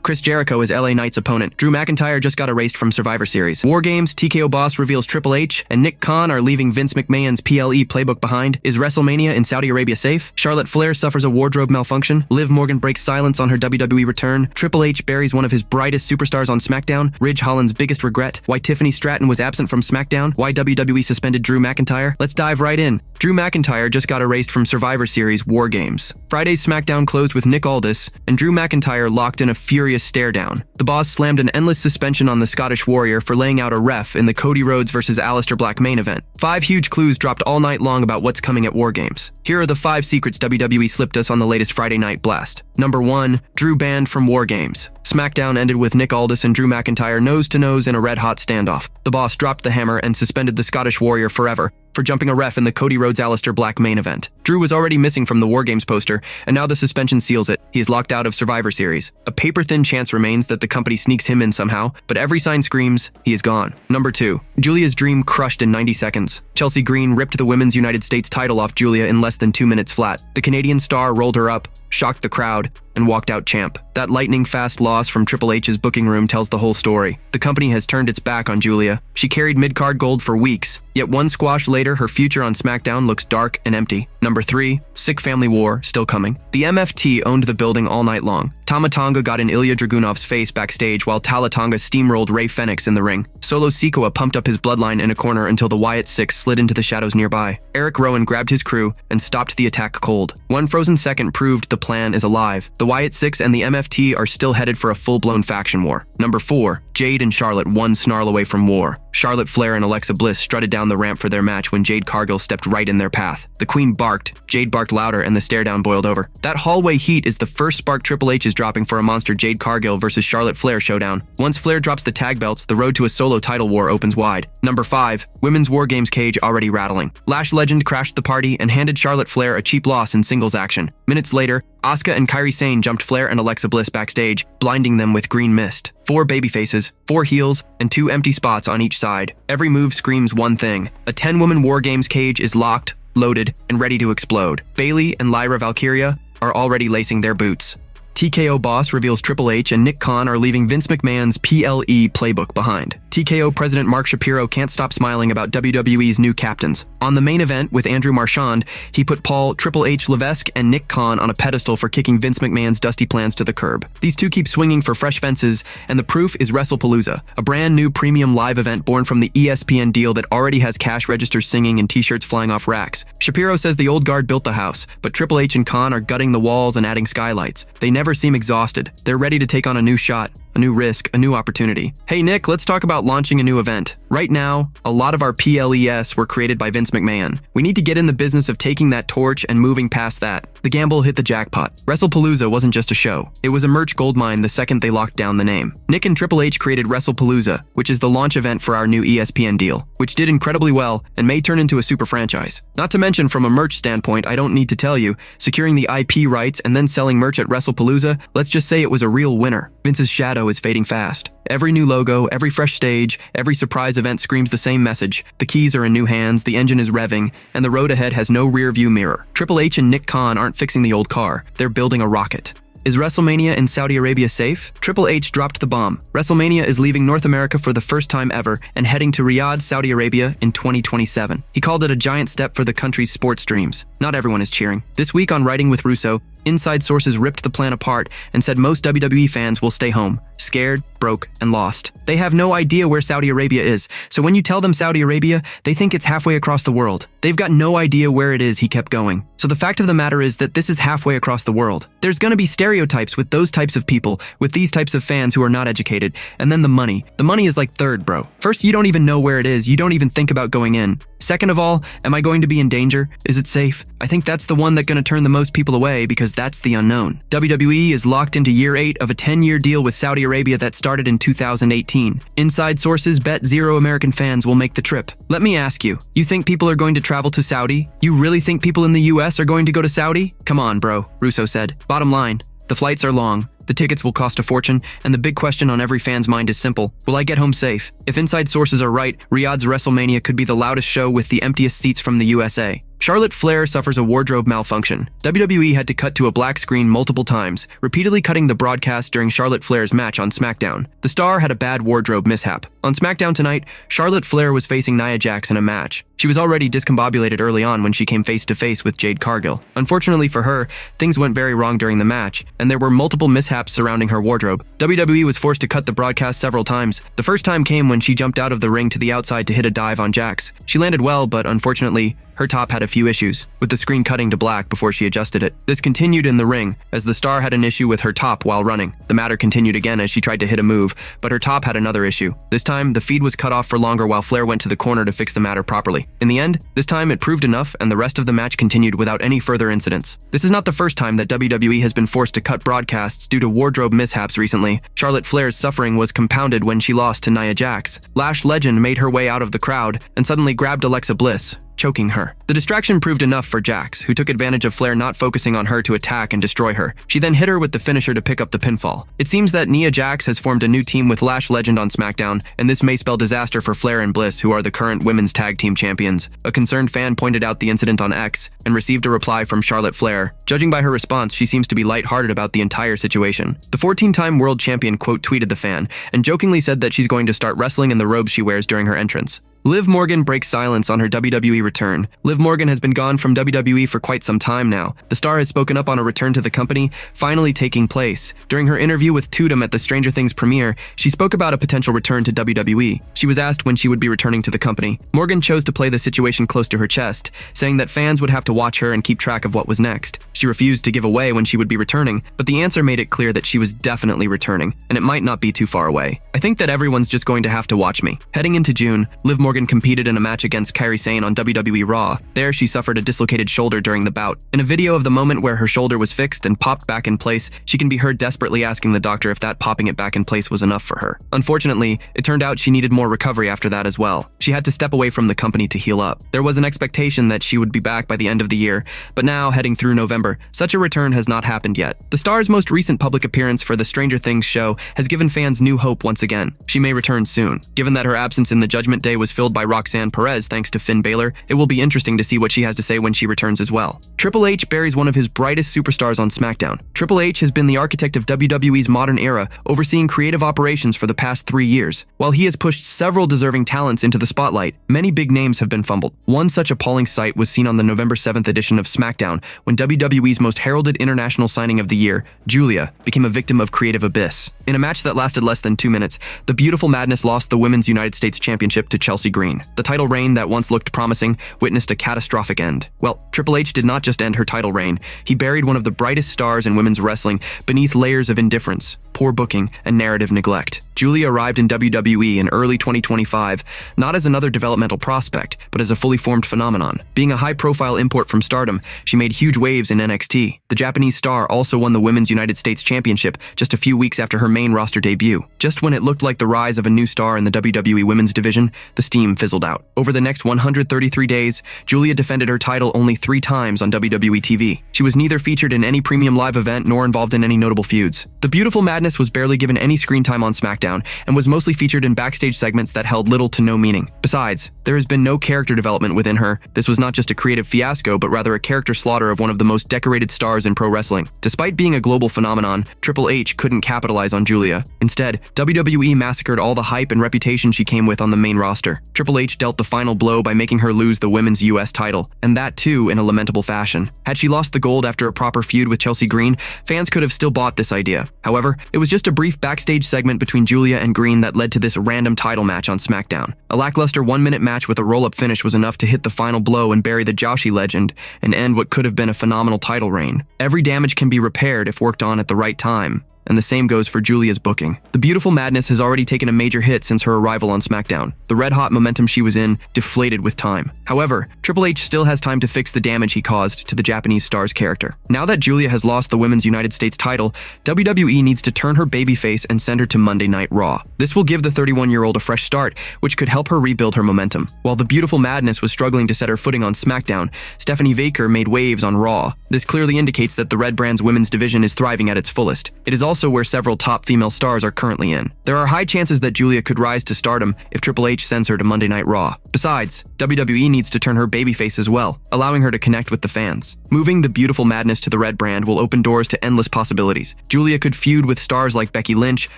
Chris Jericho is LA Knight's opponent. Drew McIntyre just got erased from Survivor Series. WarGames, TKO Boss reveals Triple H, and Nick Khan are leaving Vince McMahon's PLE playbook behind. Is WrestleMania in Saudi Arabia safe? Charlotte Flair suffers a wardrobe malfunction. Liv Morgan breaks silence on her WWE return. Triple H buries one of his brightest superstars on SmackDown. Holland's biggest regret. Why Tiffany Stratton was absent from SmackDown. Why WWE suspended Drew McIntyre. Let's dive right in. Drew McIntyre just got erased from Survivor Series WarGames. Friday's SmackDown closed with Nick Aldis, and Drew McIntyre locked in a furious stare-down. The Boss slammed an endless suspension on the Scottish Warrior for laying out a ref in the Cody Rhodes vs. Aleister Black main event. 5 huge clues dropped all night long about what's coming at WarGames. Here are the 5 secrets WWE slipped us on the latest Friday Night Blast. Number 1. Drew banned from WarGames. SmackDown ended with Nick Aldis and Drew McIntyre nose-to-nose in a red-hot standoff. The Boss dropped the hammer and suspended the Scottish Warrior forever for jumping a ref in the Cody Rhodes-Aleister Black main event. Drew was already missing from the WarGames poster, and now the suspension seals it. He is locked out of Survivor Series. A paper-thin chance remains that the company sneaks him in somehow, but every sign screams he is gone. Number 2. Giulia's dream crushed in 90 seconds. Chelsea Green ripped the Women's United States title off Giulia in less than 2 minutes flat. The Canadian star rolled her up, shocked the crowd, and walked out champ. That lightning-fast loss from Triple H's booking room tells the whole story. The company has turned its back on Giulia. She carried mid-card gold for weeks, yet one squash later, her future on SmackDown looks dark and empty. Number 3. Sick family war still coming. The MFT owned the building all night long. Tama Tonga got in Ilya Dragunov's face backstage while Tala Tonga steamrolled Rey Fenix in the ring. Solo Sikoa pumped up his bloodline in a corner until the Wyatt Six slid into the shadows nearby. Eric Rowan grabbed his crew and stopped the attack cold. One frozen second proved the plan is alive. The Wyatt Six and the MFT are still headed for a full-blown faction war. Number 4. Jade and Charlotte one snarl away from war. Charlotte Flair and Alexa Bliss strutted down the ramp for their match when Jade Cargill stepped right in their path. The Queen barked, Jade barked louder, and the stare-down boiled over. That hallway heat is the first spark Triple H is dropping for a monster Jade Cargill versus Charlotte Flair showdown. Once Flair drops the tag belts, the road to a solo title war opens wide. Number 5. Women's WarGames cage already rattling. Lash Legend crashed the party and handed Charlotte Flair a cheap loss in singles action. Minutes later, Asuka and Kairi Sane jumped Flair and Alexa Bliss backstage, blinding them with green mist. 4 babyfaces, 4 heels, and 2 empty spots on each side. Every move screams one thing. A 10-woman WarGames cage is locked, loaded, and ready to explode. Bayley and Lyra Valkyria are already lacing their boots. TKO Boss reveals Triple H and Nick Khan are leaving Vince McMahon's PLE playbook behind. TKO President Mark Shapiro can't stop smiling about WWE's new captains. On the main event with Andrew Marchand, he put Paul Triple H Levesque and Nick Khan on a pedestal for kicking Vince McMahon's dusty plans to the curb. These two keep swinging for fresh fences, and the proof is WrestlePalooza, a brand new premium live event born from the ESPN deal that already has cash registers singing and t-shirts flying off racks. Shapiro says the old guard built the house, but Triple H and Khan are gutting the walls and adding skylights. They never seem exhausted. They're ready to take on a new shot, a new risk, a new opportunity. Hey Nick, let's talk about launching a new event. Right now, a lot of our PLES were created by Vince McMahon. We need to get in the business of taking that torch and moving past that. The gamble hit the jackpot. WrestlePalooza wasn't just a show. It was a merch goldmine the second they locked down the name. Nick and Triple H created WrestlePalooza, which is the launch event for our new ESPN deal, which did incredibly well and may turn into a super franchise. Not to mention, from a merch standpoint, I don't need to tell you, securing the IP rights and then selling merch at WrestlePalooza, let's just say it was a real winner. Vince's shadow is fading fast. Every new logo, every fresh stage, every surprise event screams the same message. The keys are in new hands, the engine is revving, and the road ahead has no rear view mirror. Triple H and Nick Khan aren't fixing the old car. They're building a rocket. Is WrestleMania in Saudi Arabia safe? Triple H dropped the bomb. WrestleMania is leaving North America for the first time ever and heading to Riyadh, Saudi Arabia in 2027. He called it a giant step for the country's sports dreams. Not everyone is cheering. This week on Writing with Russo, inside sources ripped the plan apart and said most WWE fans will stay home, scared, broke, and lost. They have no idea where Saudi Arabia is, so when you tell them Saudi Arabia, they think it's halfway across the world. They've got no idea where it is, he kept going. So the fact of the matter is that this is halfway across the world. There's gonna be stereotypes with those types of people, with these types of fans who are not educated, and then the money. The money is like third, bro. First, you don't even know where it is, you don't even think about going in. Second of all, am I going to be in danger? Is it safe? I think that's the one that's gonna turn the most people away because that's the unknown. WWE is locked into year 8 of a 10-year deal with Saudi Arabia that started in 2018. Inside sources bet 0 American fans will make the trip. Let me ask you, you think people are going to travel to Saudi? You really think people in the US are going to go to Saudi? Come on, bro, Russo said. Bottom line, the flights are long. The tickets will cost a fortune, and the big question on every fan's mind is simple. Will I get home safe? If inside sources are right, Riyadh's WrestleMania could be the loudest show with the emptiest seats from the USA. Charlotte Flair suffers a wardrobe malfunction. WWE had to cut to a black screen multiple times, repeatedly cutting the broadcast during Charlotte Flair's match on SmackDown. The star had a bad wardrobe mishap. On SmackDown tonight, Charlotte Flair was facing Nia Jax in a match. She was already discombobulated early on when she came face-to-face with Jade Cargill. Unfortunately for her, things went very wrong during the match, and there were multiple mishaps surrounding her wardrobe. WWE was forced to cut the broadcast several times. The first time came when she jumped out of the ring to the outside to hit a dive on Jax. She landed well, but unfortunately, her top had a few issues, with the screen cutting to black before she adjusted it. This continued in the ring, as the star had an issue with her top while running. The matter continued again as she tried to hit a move, but her top had another issue. This time, the feed was cut off for longer while Flair went to the corner to fix the matter properly. In the end, this time it proved enough and the rest of the match continued without any further incidents. This is not the first time that WWE has been forced to cut broadcasts due to wardrobe mishaps recently. Charlotte Flair's suffering was compounded when she lost to Nia Jax. Lash Legend made her way out of the crowd and suddenly grabbed Alexa Bliss, choking her. The distraction proved enough for Jax, who took advantage of Flair not focusing on her to attack and destroy her. She then hit her with the finisher to pick up the pinfall. It seems that Nia Jax has formed a new team with Lash Legend on SmackDown, and this may spell disaster for Flair and Bliss, who are the current women's tag team champions. A concerned fan pointed out the incident on X and received a reply from Charlotte Flair. Judging by her response, she seems to be lighthearted about the entire situation. The 14-time world champion quote-tweeted the fan and jokingly said that she's going to start wrestling in the robes she wears during her entrance. Liv Morgan breaks silence on her WWE return. Liv Morgan has been gone from WWE for quite some time now. The star has spoken up on a return to the company, finally taking place. During her interview with Tudum at the Stranger Things premiere, she spoke about a potential return to WWE. She was asked when she would be returning to the company. Morgan chose to play the situation close to her chest, saying that fans would have to watch her and keep track of what was next. She refused to give away when she would be returning, but the answer made it clear that she was definitely returning, and it might not be too far away. I think that everyone's just going to have to watch me. Heading into June, Liv Morgan competed in a match against Kairi Sane on WWE Raw. There, she suffered a dislocated shoulder during the bout. In a video of the moment where her shoulder was fixed and popped back in place, she can be heard desperately asking the doctor if that popping it back in place was enough for her. Unfortunately, it turned out she needed more recovery after that as well. She had to step away from the company to heal up. There was an expectation that she would be back by the end of the year, but now, heading through November, such a return has not happened yet. The star's most recent public appearance for the Stranger Things show has given fans new hope once again. She may return soon. Given that her absence in the Judgment Day was filled by Roxanne Perez thanks to Finn Balor, it will be interesting to see what she has to say when she returns as well. Triple H buries one of his brightest superstars on SmackDown. Triple H has been the architect of WWE's modern era, overseeing creative operations for the past 3 years. While he has pushed several deserving talents into the spotlight, many big names have been fumbled. One such appalling sight was seen on the November 7th edition of SmackDown when WWE's most heralded international signing of the year, Giulia, became a victim of creative abyss. In a match that lasted less than 2 minutes, the Beautiful Madness lost the Women's United States Championship to Chelsea Green. The title reign that once looked promising witnessed a catastrophic end. Well, Triple H did not just end her title reign, he buried one of the brightest stars in women's wrestling beneath layers of indifference, poor booking, and narrative neglect. Giulia arrived in WWE in early 2025, not as another developmental prospect, but as a fully formed phenomenon. Being a high-profile import from Stardom, she made huge waves in NXT. The Japanese star also won the Women's United States Championship just a few weeks after her main roster debut. Just when it looked like the rise of a new star in the WWE Women's division, the steam fizzled out. Over the next 133 days, Giulia defended her title only 3 times on WWE TV. She was neither featured in any premium live event nor involved in any notable feuds. The Beautiful Madness was barely given any screen time on SmackDown and was mostly featured in backstage segments that held little to no meaning. Besides, there has been no character development within her. This was not just a creative fiasco, but rather a character slaughter of one of the most decorated stars in pro wrestling. Despite being a global phenomenon, Triple H couldn't capitalize on Giulia. Instead, WWE massacred all the hype and reputation she came with on the main roster. Triple H dealt the final blow by making her lose the women's US title, and that too in a lamentable fashion. Had she lost the gold after a proper feud with Chelsea Green, fans could have still bought this idea. However, it was just a brief backstage segment between Giulia and Green that led to this random title match on SmackDown. A lackluster 1-minute match with a roll-up finish was enough to hit the final blow and bury the Joshi legend and end what could have been a phenomenal title reign. Every damage can be repaired if worked on at the right time. And the same goes for Giulia's booking. The Beautiful Madness has already taken a major hit since her arrival on SmackDown. The red-hot momentum she was in deflated with time. However, Triple H still has time to fix the damage he caused to the Japanese star's character. Now that Giulia has lost the Women's United States title, WWE needs to turn her babyface and send her to Monday Night Raw. This will give the 31-year-old a fresh start, which could help her rebuild her momentum. While the Beautiful Madness was struggling to set her footing on SmackDown, Stephanie Baker made waves on Raw. This clearly indicates that the Red Brand's women's division is thriving at its fullest. It is also also where several top female stars are currently in. There are high chances that Giulia could rise to stardom if Triple H sends her to Monday Night Raw. Besides, WWE needs to turn her babyface as well, allowing her to connect with the fans. Moving the beautiful madness to the red brand will open doors to endless possibilities. Giulia could feud with stars like Becky Lynch,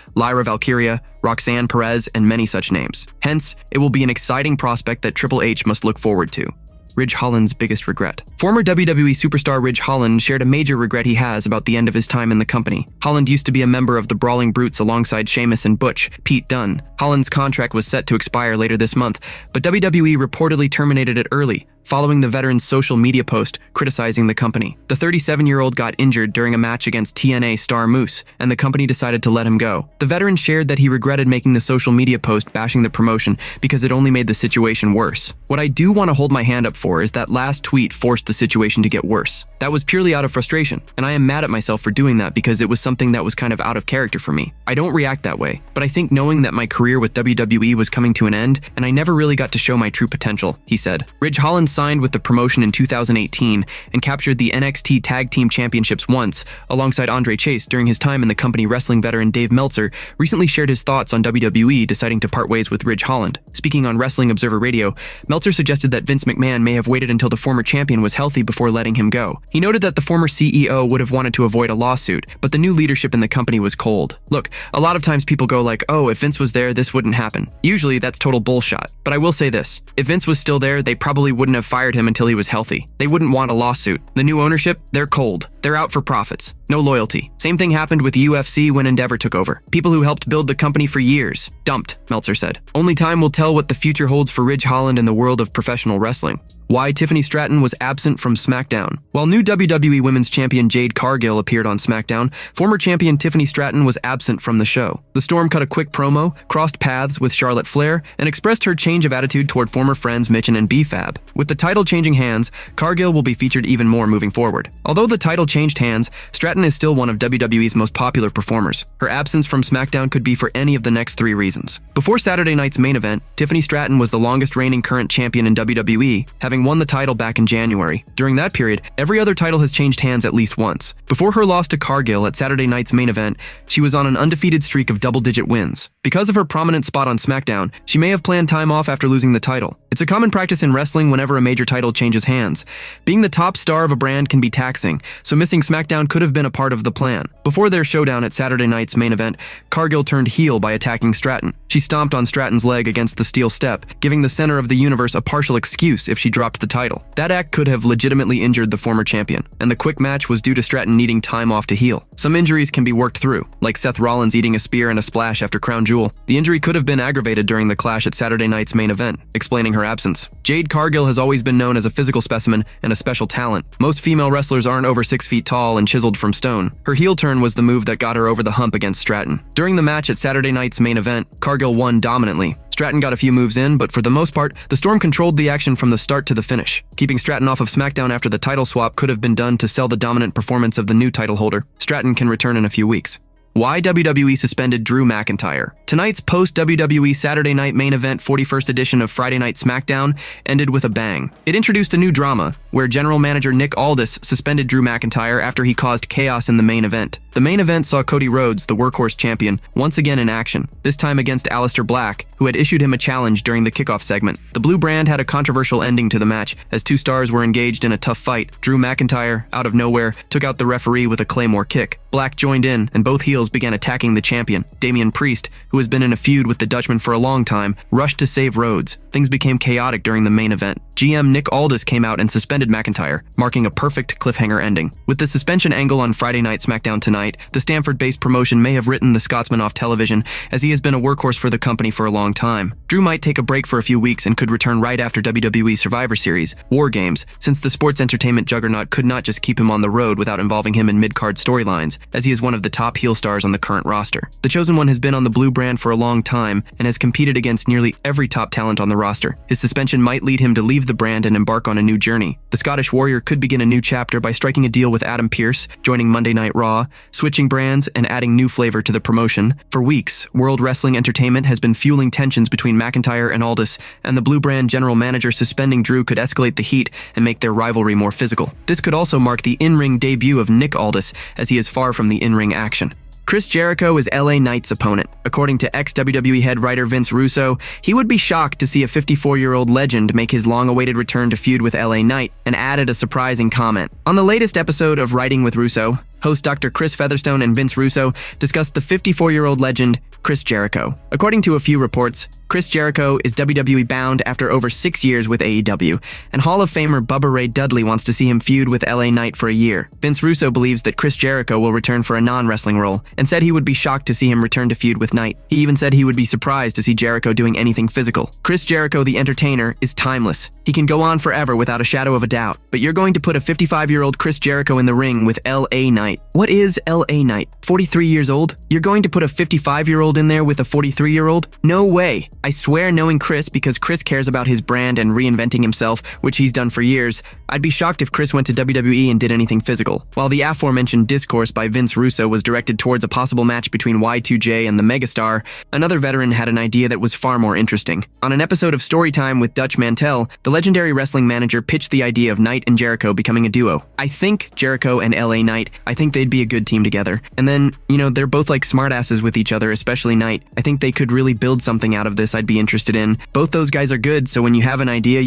Lyra Valkyria, Roxanne Perez, and many such names. Hence, it will be an exciting prospect that Triple H must look forward to. Ridge Holland's biggest regret. Former WWE superstar Ridge Holland shared a major regret he has about the end of his time in the company. Holland used to be a member of the Brawling Brutes alongside Sheamus and Butch, Pete Dunne. Holland's contract was set to expire later this month, but WWE reportedly terminated it early, following the veteran's social media post criticizing the company. The 37-year-old got injured during a match against TNA star Moose, and the company decided to let him go. The veteran shared that he regretted making the social media post bashing the promotion because it only made the situation worse. What I do want to hold my hand up for is that last tweet forced the situation to get worse. That was purely out of frustration, and I am mad at myself for doing that because it was something that was kind of out of character for me. I don't react that way, but I think knowing that my career with WWE was coming to an end, and I never really got to show my true potential, he said. Ridge Holland signed with the promotion in 2018 and captured the NXT Tag Team Championships once, alongside Andre Chase during his time in the company. Wrestling veteran Dave Meltzer recently shared his thoughts on WWE deciding to part ways with Ridge Holland. Speaking on Wrestling Observer Radio, Meltzer suggested that Vince McMahon may have waited until the former champion was healthy before letting him go. He noted that the former CEO would have wanted to avoid a lawsuit, but the new leadership in the company was cold. Look, a lot of times people go like, oh, if Vince was there, this wouldn't happen. Usually that's total bullshit. But I will say this, if Vince was still there, they probably wouldn't have fired him until he was healthy. They wouldn't want a lawsuit. The new ownership, they're cold. They're out for profits. No loyalty. Same thing happened with UFC when Endeavor took over. People who helped build the company for years. Dumped, Meltzer said. Only time will tell what the future holds for Ridge Holland in the world of professional wrestling. Why Tiffany Stratton was absent from SmackDown. While new WWE Women's Champion Jade Cargill appeared on SmackDown, former champion Tiffany Stratton was absent from the show. The Storm cut a quick promo, crossed paths with Charlotte Flair, and expressed her change of attitude toward former friends Mitchin and B-Fab. With the title changing hands, Cargill will be featured even more moving forward. Although the title changed hands, Stratton is still one of WWE's most popular performers. Her absence from SmackDown could be for any of the next three reasons. Before Saturday night's main event, Tiffany Stratton was the longest reigning current champion in WWE, having won the title back in January. During that period, every other title has changed hands at least once. Before her loss to Cargill at Saturday night's main event, she was on an undefeated streak of double-digit wins. Because of her prominent spot on SmackDown, she may have planned time off after losing the title. It's a common practice in wrestling whenever a major title changes hands. Being the top star of a brand can be taxing, so missing SmackDown could have been a part of the plan. Before their showdown at Saturday night's main event, Cargill turned heel by attacking Stratton. She stomped on Stratton's leg against the steel step, giving the center of the universe a partial excuse if she dropped the title. That act could have legitimately injured the former champion, and the quick match was due to Stratton needing time off to heal. Some injuries can be worked through, like Seth Rollins eating a spear and a splash after Crown Jewel. The injury could have been aggravated during the clash at Saturday night's main event, explaining her absence. Jade Cargill has always been known as a physical specimen and a special talent. Most female wrestlers aren't over 6 feet tall and chiseled from stone. Her heel turn was the move that got her over the hump against Stratton. During the match at Saturday night's main event, Cargill won dominantly. Stratton got a few moves in, but for the most part, the Storm controlled the action from the start to the finish. Keeping Stratton off of SmackDown after the title swap could have been done to sell the dominant performance of the new title holder. Stratton can return in a few weeks. Why WWE suspended Drew McIntyre. Tonight's post-WWE Saturday Night Main Event 41st edition of Friday Night SmackDown ended with a bang. It introduced a new drama, where General Manager Nick Aldis suspended Drew McIntyre after he caused chaos in the main event. The main event saw Cody Rhodes, the workhorse champion, once again in action, this time against Aleister Black, who had issued him a challenge during the kickoff segment. The Blue Brand had a controversial ending to the match, as two stars were engaged in a tough fight. Drew McIntyre, out of nowhere, took out the referee with a Claymore kick. Black joined in, and both heels began attacking the champion. Damian Priest, who has been in a feud with the Dutchman for a long time, rushed to save Rhodes. Things became chaotic during the main event. GM Nick Aldis came out and suspended McIntyre, marking a perfect cliffhanger ending. With the suspension angle on Friday Night SmackDown tonight, the Stamford-based promotion may have written the Scotsman off television, as he has been a workhorse for the company for a long time. Drew might take a break for a few weeks and could return right after WWE Survivor Series, WarGames, since the sports entertainment juggernaut could not just keep him on the road without involving him in mid-card storylines, as he is one of the top heel stars on the current roster. The Chosen One has been on the Blue Brand for a long time and has competed against nearly every top talent on the roster. His suspension might lead him to leave the brand and embark on a new journey. The Scottish Warrior could begin a new chapter by striking a deal with Adam Pearce, joining Monday Night Raw, switching brands, and adding new flavor to the promotion. For weeks, World Wrestling Entertainment has been fueling tensions between McIntyre and Aldis, and the Blue Brand general manager suspending Drew could escalate the heat and make their rivalry more physical. This could also mark the in-ring debut of Nick Aldis, as he is far from the in-ring action. Chris Jericho is LA Knight's opponent. According to ex-WWE head writer Vince Russo, he would be shocked to see a 54-year-old legend make his long-awaited return to feud with LA Knight, and added a surprising comment. On the latest episode of Writing with Russo, host Dr. Chris Featherstone and Vince Russo discussed the 54-year-old legend, Chris Jericho. According to a few reports, Chris Jericho is WWE bound after over 6 years with AEW, and Hall of Famer Bubba Ray Dudley wants to see him feud with LA Knight for a year. Vince Russo believes that Chris Jericho will return for a non-wrestling role, and said he would be shocked to see him return to feud with Knight. He even said he would be surprised to see Jericho doing anything physical. Chris Jericho, the entertainer, is timeless. He can go on forever without a shadow of a doubt, but you're going to put a 55-year-old Chris Jericho in the ring with LA Knight. What is LA Knight? 43 years old? You're going to put a 55-year-old in there with a 43-year-old? No way. I swear, knowing Chris, because Chris cares about his brand and reinventing himself, which he's done for years, I'd be shocked if Chris went to WWE and did anything physical. While the aforementioned discourse by Vince Russo was directed towards a possible match between Y2J and the megastar, another veteran had an idea that was far more interesting. On an episode of Storytime with Dutch Mantell, the legendary wrestling manager pitched the idea of Knight and Jericho becoming a duo. I think Jericho and LA Knight, I think they'd be a good team together. And then, they're both like smartasses with each other, especially Knight. I think they could really build something out of this I'd be interested in. Both those guys are good, so when you have an idea,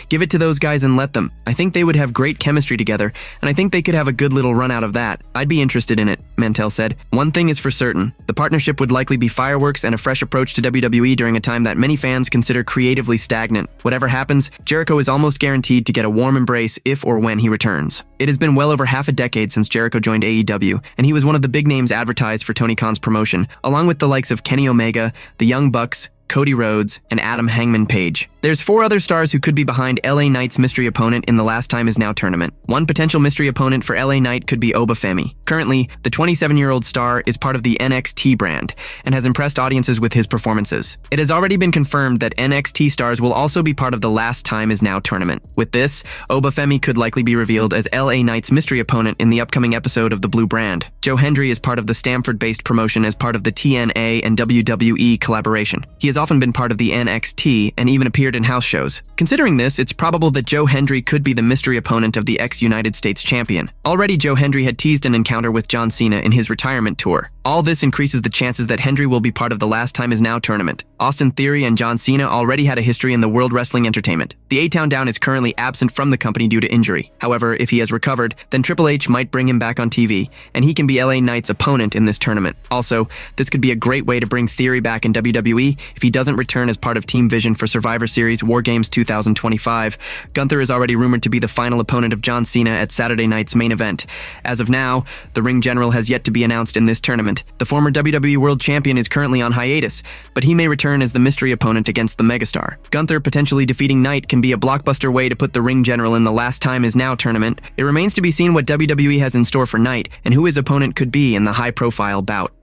give it to those guys and let them. I think they would have great chemistry together, and I think they could have a good little run out of that. I'd be interested in it, Mantell said. One thing is for certain, the partnership would likely be fireworks and a fresh approach to WWE during a time that many fans consider creatively stagnant. Whatever happens, Jericho is almost guaranteed to get a warm embrace if or when he returns. It has been well over half a decade since Jericho joined AEW, and he was one of the big names advertised for Tony Khan's promotion, along with the likes of Kenny Omega, the Young Bucks, Cody Rhodes, and Adam Hangman Page. There's 4 other stars who could be behind LA Knight's mystery opponent in the Last Time Is Now tournament. One potential mystery opponent for LA Knight could be Obafemi. Currently, the 27-year-old star is part of the NXT brand and has impressed audiences with his performances. It has already been confirmed that NXT stars will also be part of the Last Time Is Now tournament. With this, Obafemi could likely be revealed as LA Knight's mystery opponent in the upcoming episode of the Blue Brand. Joe Hendry is part of the Stamford-based promotion as part of the TNA and WWE collaboration. He has often been part of the NXT and even appeared in house shows. Considering this, it's probable that Joe Hendry could be the mystery opponent of the ex-United States champion. Already, Joe Hendry had teased an encounter with John Cena in his retirement tour. All this increases the chances that Hendry will be part of the Last Time Is Now tournament. Austin Theory and John Cena already had a history in the World Wrestling Entertainment. The A-Town Down is currently absent from the company due to injury. However, if he has recovered, then Triple H might bring him back on TV, and he can be LA Knight's opponent in this tournament. Also, this could be a great way to bring Theory back in WWE if he doesn't return as part of Team Vision for Survivor Series WarGames 2025. Gunther is already rumored to be the final opponent of John Cena at Saturday night's main event. As of now, the ring general has yet to be announced in this tournament. The former WWE World Champion is currently on hiatus, but he may return as the mystery opponent against the megastar. Gunther potentially defeating Knight can be a blockbuster way to put the ring general in the Last Time Is Now tournament. It remains to be seen what WWE has in store for Knight and who his opponent could be in the high-profile bout.